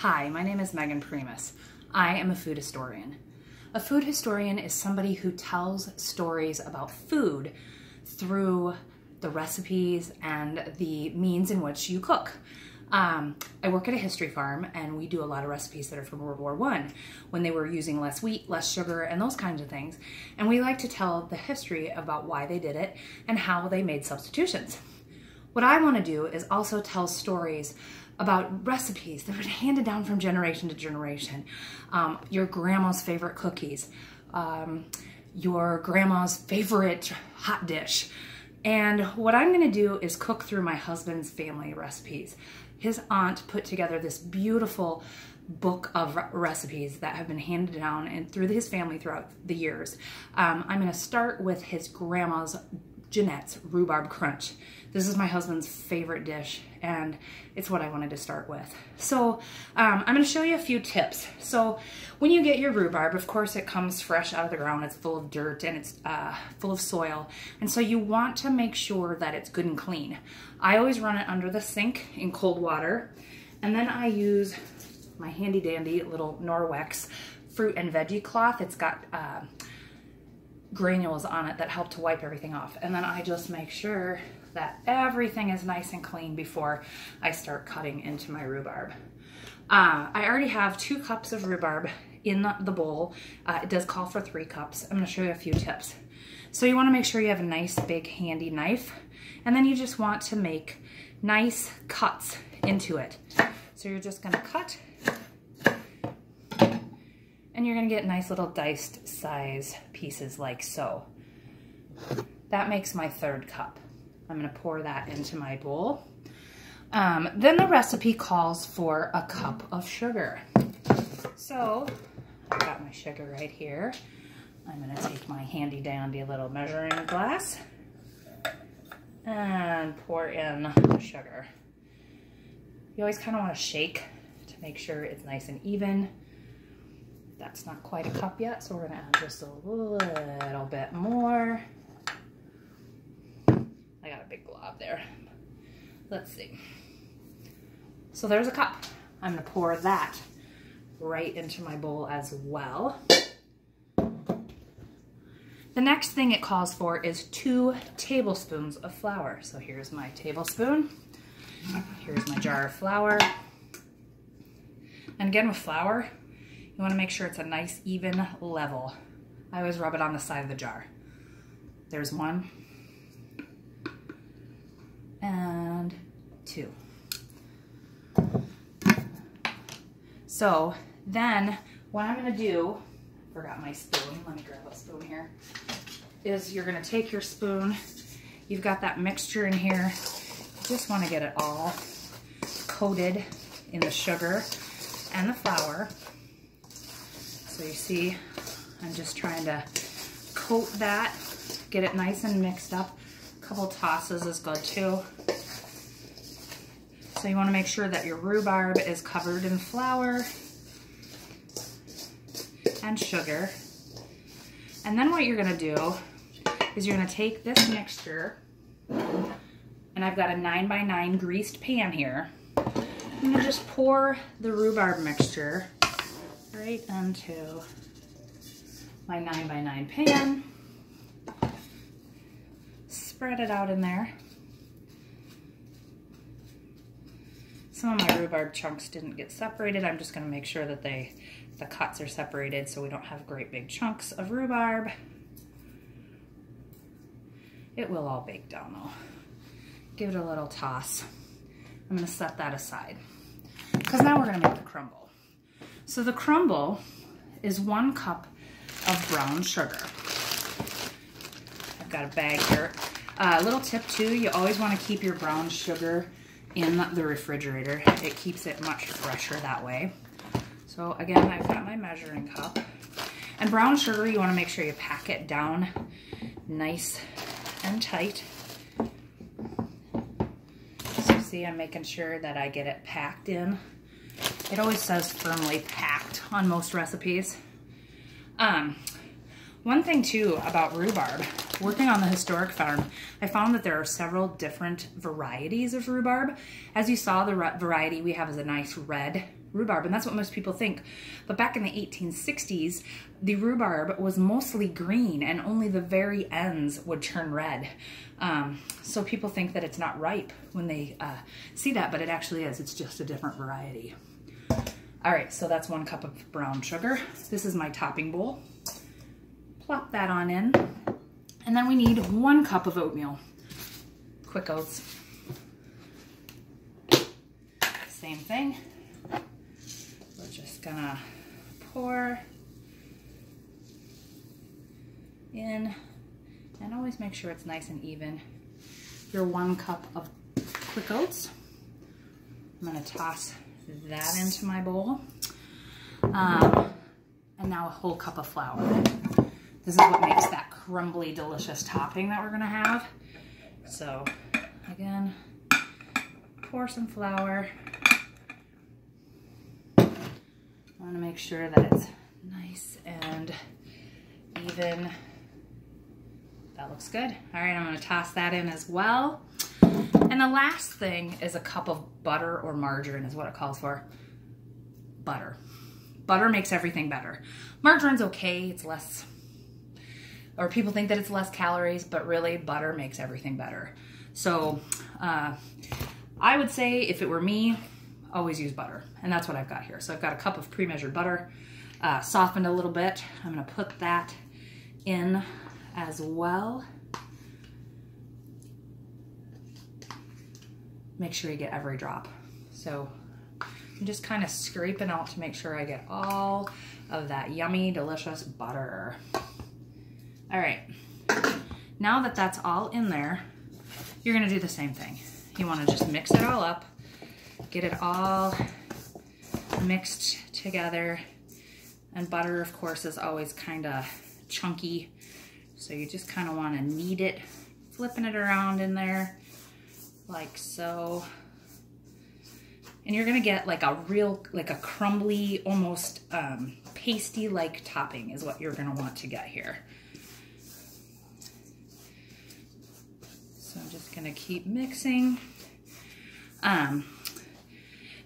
Hi, my name is Megan Primus. I am a food historian. A food historian is somebody who tells stories about food through the recipes and the means in which you cook. I work at a history farm and we do a lot of recipes that are from World War I, when they were using less wheat, less sugar, and those kinds of things. And we like to tell the history about why they did it and how they made substitutions. What I want to do is also tell stories about recipes that are handed down from generation to generation. Your grandma's favorite cookies, your grandma's favorite hot dish. And what I'm gonna do is cook through my husband's family recipes. His aunt put together this beautiful book of recipes that have been handed down and through his family throughout the years. I'm gonna start with his grandma's, Jeanette's rhubarb crunch. This is my husband's favorite dish and it's what I wanted to start with. So I'm going to show you a few tips. So when you get your rhubarb, of course it comes fresh out of the ground, it's full of dirt and it's full of soil. And so you want to make sure that it's good and clean. I always run it under the sink in cold water. And then I use my handy dandy little Norwex fruit and veggie cloth. It's got granules on it that help to wipe everything off. And then I just make sure that everything is nice and clean before I start cutting into my rhubarb. I already have 2 cups of rhubarb in the bowl. It does call for 3 cups. I'm gonna show you a few tips. So you wanna make sure you have a nice big handy knife, and then you just want to make nice cuts into it. So you're just gonna cut, and you're gonna get nice little diced size pieces like so. That makes my 3rd cup. I'm gonna pour that into my bowl. Then the recipe calls for a cup of sugar. So I've got my sugar right here. I'm gonna take my handy dandy little measuring glass and pour in the sugar. You always kind of want to shake to make sure it's nice and even. That's not quite a cup yet, so we're gonna add just a little bit more. I got a big glob there. Let's see. So there's a cup. I'm gonna pour that right into my bowl as well. The next thing it calls for is 2 tablespoons of flour. So here's my tablespoon. Here's my jar of flour. And again with flour, you want to make sure it's a nice even level. I always rub it on the side of the jar. There's 1 and 2. So then what I'm going to do, forgot my spoon, let me grab a spoon here, is you're going to take your spoon, you've got that mixture in here, you just want to get it all coated in the sugar and the flour. So you see, I'm just trying to coat that, get it nice and mixed up. A couple tosses is good too. So you want to make sure that your rhubarb is covered in flour and sugar. And then what you're going to do is you're going to take this mixture, and I've got a 9x9 greased pan here. I'm going to just pour the rhubarb mixture right into my 9x9 pan. Spread it out in there. Some of my rhubarb chunks didn't get separated. I'm just going to make sure that the cuts are separated so we don't have great big chunks of rhubarb. It will all bake down though. Give it a little toss. I'm going to set that aside because now we're going to make the crumble. So the crumble is 1 cup of brown sugar. I've got a bag here. A little tip too, you always want to keep your brown sugar in the refrigerator. It keeps it much fresher that way. So again, I've got my measuring cup. And brown sugar, you want to make sure you pack it down nice and tight. So see, I'm making sure that I get it packed in. It always says firmly packed on most recipes. One thing too about rhubarb, working on the historic farm, I found that there are several different varieties of rhubarb. As you saw, the variety we have is a nice red rhubarb, and that's what most people think. But back in the 1860s, the rhubarb was mostly green and only the very ends would turn red. So people think that it's not ripe when they see that, but it actually is. It's just a different variety. All right, so that's 1 cup of brown sugar. This is my topping bowl. Plop that on in. And then we need 1 cup of oatmeal. Quick Oats. Same thing. We're just gonna pour in, and always make sure it's nice and even. Your 1 cup of Quick Oats. I'm gonna toss that into my bowl. And now a whole cup of flour. This is what makes that crumbly, delicious topping that we're gonna have. So again, pour some flour. I wanna make sure that it's nice and even. That looks good. All right, I'm gonna toss that in as well. And the last thing is a cup of butter, or margarine is what it calls for. Butter. Butter makes everything better. Margarine's okay, it's less, or people think that it's less calories, but really butter makes everything better. So I would say if it were me, always use butter. And that's what I've got here. So I've got a cup of pre-measured butter, softened a little bit. I'm gonna put that in as well. Make sure you get every drop. So I'm just kind of scraping out to make sure I get all of that yummy, delicious butter. All right, now that that's all in there, you're gonna do the same thing. You wanna just mix it all up, get it all mixed together. And butter, of course, is always kind of chunky. So you just kind of wanna knead it, flipping it around in there, like so. And you're gonna get like a real, like a crumbly, almost pasty-like topping is what you're gonna want to get here. So I'm just gonna keep mixing.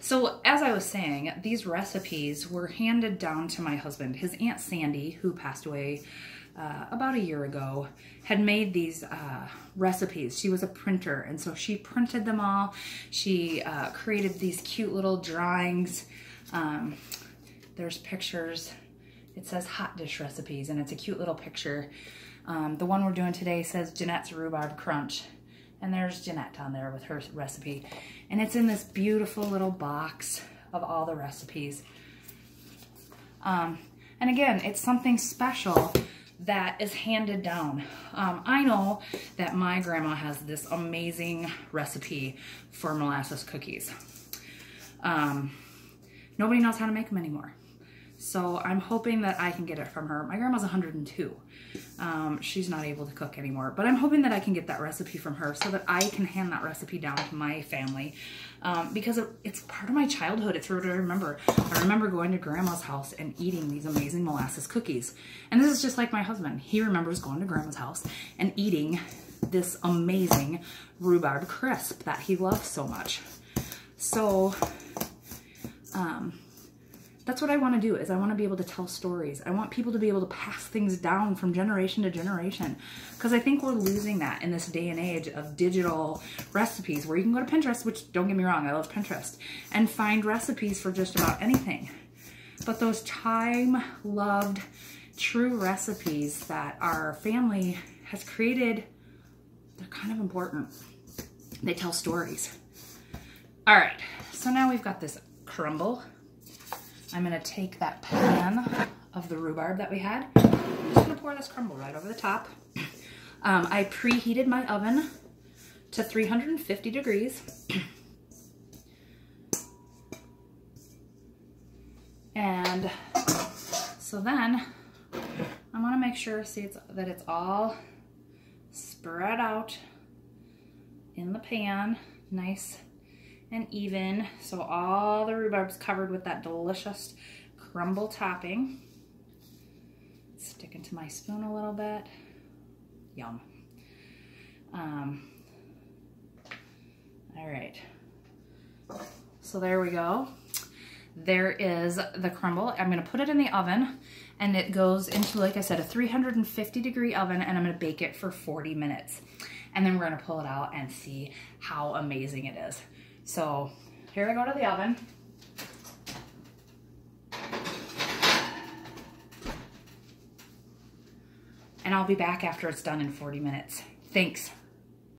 So as I was saying, these recipes were handed down to my husband. His Aunt Sandy, who passed away about a year ago, had made these recipes. She was a printer, and so she printed them all. She created these cute little drawings. There's pictures. It says hot dish recipes, and it's a cute little picture. The one we're doing today says Jeanette's Rhubarb Crunch, and there's Jeanette on there with her recipe. And it's in this beautiful little box of all the recipes. And again, it's something special that is handed down. I know that my grandma has this amazing recipe for molasses cookies. Nobody knows how to make them anymore. So I'm hoping that I can get it from her. My grandma's 102. She's not able to cook anymore, but I'm hoping that I can get that recipe from her so that I can hand that recipe down to my family, because it's part of my childhood. It's what I remember. I remember going to grandma's house and eating these amazing molasses cookies. And this is just like my husband. He remembers going to grandma's house and eating this amazing rhubarb crisp that he loves so much. So, that's what I want to do, is I want to be able to tell stories. I want people to be able to pass things down from generation to generation, because I think we're losing that in this day and age of digital recipes, where you can go to Pinterest, which, don't get me wrong, I love Pinterest, and find recipes for just about anything. But those time-loved, true recipes that our family has created, they're kind of important. They tell stories. All right, so now we've got this crumble. I'm gonna take that pan of the rhubarb that we had. I'm just gonna pour this crumble right over the top. I preheated my oven to 350 degrees. And so then I wanna make sure, see, that it's all spread out in the pan, nice and even, so all the rhubarb's covered with that delicious crumble topping. Stick into my spoon a little bit. Yum. All right. So there we go. There is the crumble. I'm gonna put it in the oven, and it goes into, like I said, a 350-degree oven, and I'm gonna bake it for 40 minutes. And then we're gonna pull it out and see how amazing it is. So here I go to the oven. And I'll be back after it's done in 40 minutes. Thanks.